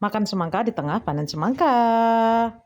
Makan semangka di tengah panen semangka.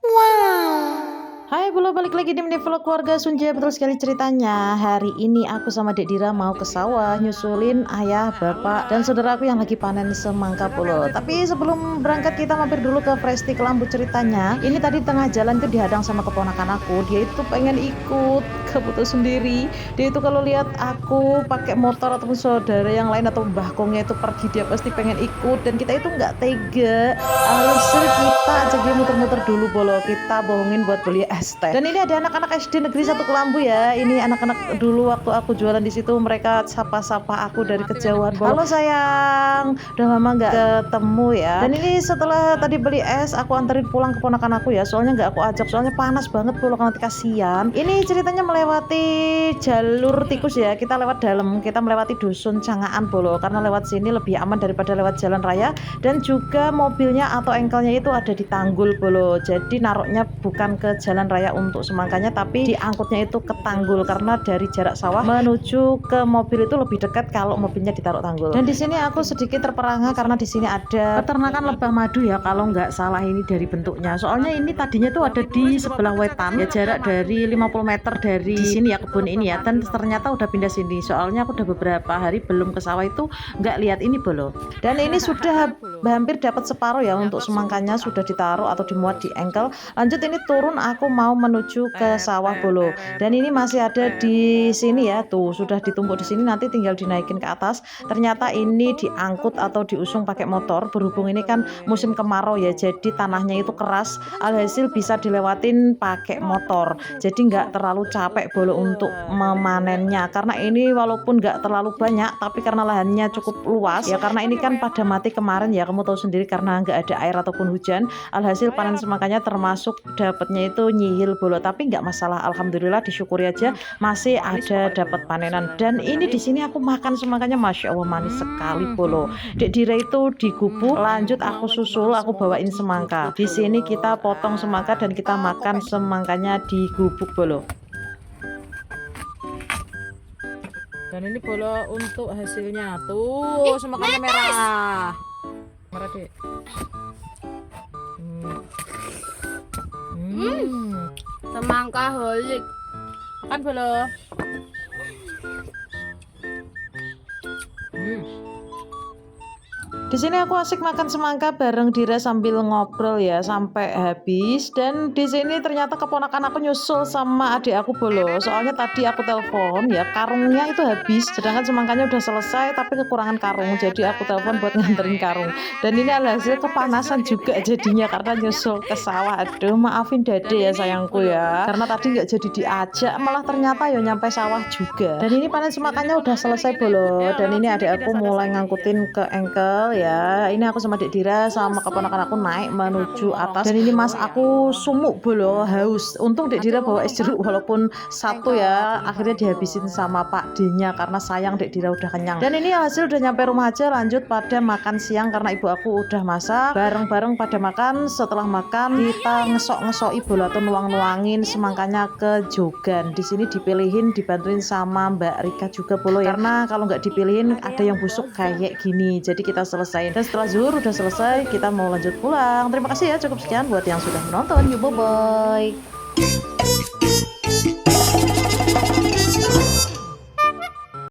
Wow. Hai Bolo, balik lagi di mini vlog keluarga Sunja. Betul sekali ceritanya. Hari ini aku sama Dek Dira mau ke sawah nyusulin ayah, bapak, dan saudaraku yang lagi panen semangka Bolo. Tapi sebelum berangkat kita mampir dulu ke Presti Kelambu ceritanya. Ini tadi tengah jalan tuh dihadang sama keponakan aku. Dia itu pengen ikut keputus sendiri. Dia itu kalau lihat aku pakai motor ataupun saudara yang lain atau mbahkongnya itu pergi, dia pasti pengen ikut. Dan kita itu nggak tega. Alhasil kita aja dia muter-muter dulu Bolo. Kita bohongin buat beli es teh. Dan ini ada anak-anak SD Negeri 1 Kelambu ya. Ini anak-anak dulu waktu aku jualan di situ, mereka sapa-sapa aku dari kejauhan. Halo sayang, udah lama nggak ketemu ya. Dan ini setelah tadi beli es, aku anterin pulang keponakan aku ya. Soalnya nggak aku ajak, soalnya panas banget Bolo, nanti kasihan. Ini ceritanya melewati jalur tikus ya. Kita lewat dalam, kita melewati dusun Cangaan Bolo. Karena lewat sini lebih aman daripada lewat jalan raya. Dan juga mobilnya atau engkelnya itu ada di Tanggul Bolo. Jadi naruhnya bukan ke jalan raya untuk semangkanya, tapi diangkutnya itu ke Tanggul, karena dari jarak sawah menuju ke mobil itu lebih dekat kalau mobilnya ditaruh Tanggul. Dan di sini aku sedikit terperangah karena di sini ada peternakan lebah madu ya, kalau nggak salah ini dari bentuknya. Soalnya ini tadinya tuh ada di sebelah wetan ya, jarak dari 50 meter dari di sini ya, kebun ini ya, dan ternyata udah pindah sini. Soalnya aku udah beberapa hari belum ke sawah itu nggak lihat ini Bolo. Dan ini sudah hampir dapat separuh ya, untuk semangkanya sudah ditaruh atau dimuat di engkel. Lanjut ini turun, aku mau menuju ke sawah Bolo. Dan ini masih ada di sini ya, tuh sudah ditumpuk di sini, nanti tinggal dinaikin ke atas. Ternyata ini diangkut atau diusung pakai motor. Berhubung ini kan musim kemarau ya, jadi tanahnya itu keras, alhasil bisa dilewatin pakai motor. Jadi nggak terlalu capek Bolo untuk memanennya, karena ini walaupun nggak terlalu banyak, tapi karena lahannya cukup luas ya, karena ini kan pada mati kemarin ya, kamu tahu sendiri, karena nggak ada air ataupun hujan. Alhasil panen semangkanya termasuk dapatnya itu nyihil Bolo, tapi nggak masalah, alhamdulillah, disyukuri aja masih ada dapat panenan. Dan ini di sini aku makan semangkanya, masya Allah manis sekali Bolo. Dek Dira itu digubuk, lanjut aku susul, aku bawain semangka. Di sini kita potong semangka dan kita makan semangkanya digubuk Bolo. Dan ini Bolo untuk hasilnya tuh, semangkanya merah. Merah dek. Semangka holik. Makan Bolo. Di sini aku asik makan semangka bareng Dira sambil ngobrol ya sampai habis. Dan di sini ternyata keponakan aku nyusul sama adik aku Bolo. Soalnya tadi aku telepon ya, karungnya itu habis, sedangkan semangkanya udah selesai tapi kekurangan karung. Jadi aku telepon buat nganterin karung. Dan ini alhasil kepanasan juga jadinya karena nyusul ke sawah. Aduh, maafin Dade ya sayangku ya, karena tadi nggak jadi diajak, malah ternyata ya nyampe sawah juga. Dan ini panen semangkanya udah selesai Bolo. Dan ini adik aku mulai ngangkutin ke engkel ya. Ini aku sama Dek Dira sama keponakan aku naik menuju atas. Dan ini mas aku sumuk Bolo, haus. Untung Dek Dira bawa es jeruk walaupun satu ya, akhirnya dihabisin sama Pak D-nya karena sayang Dek Dira udah kenyang. Dan ini hasil udah nyampe rumah aja, lanjut pada makan siang karena ibu aku udah masak. Bareng-bareng pada makan. Setelah makan kita ngesok-ngesoki Bolo atau nuang-nuangin semangkanya ke jogan. Di sini dipilihin, dibantuin sama Mbak Rika juga Bolo ya. Karena kalau nggak dipilihin ada yang busuk kayak gini. Jadi kita selesai. Dan setelah zuhur udah selesai, kita mau lanjut pulang. Terima kasih ya, cukup sekian buat yang sudah menonton. Yuk, bye bye.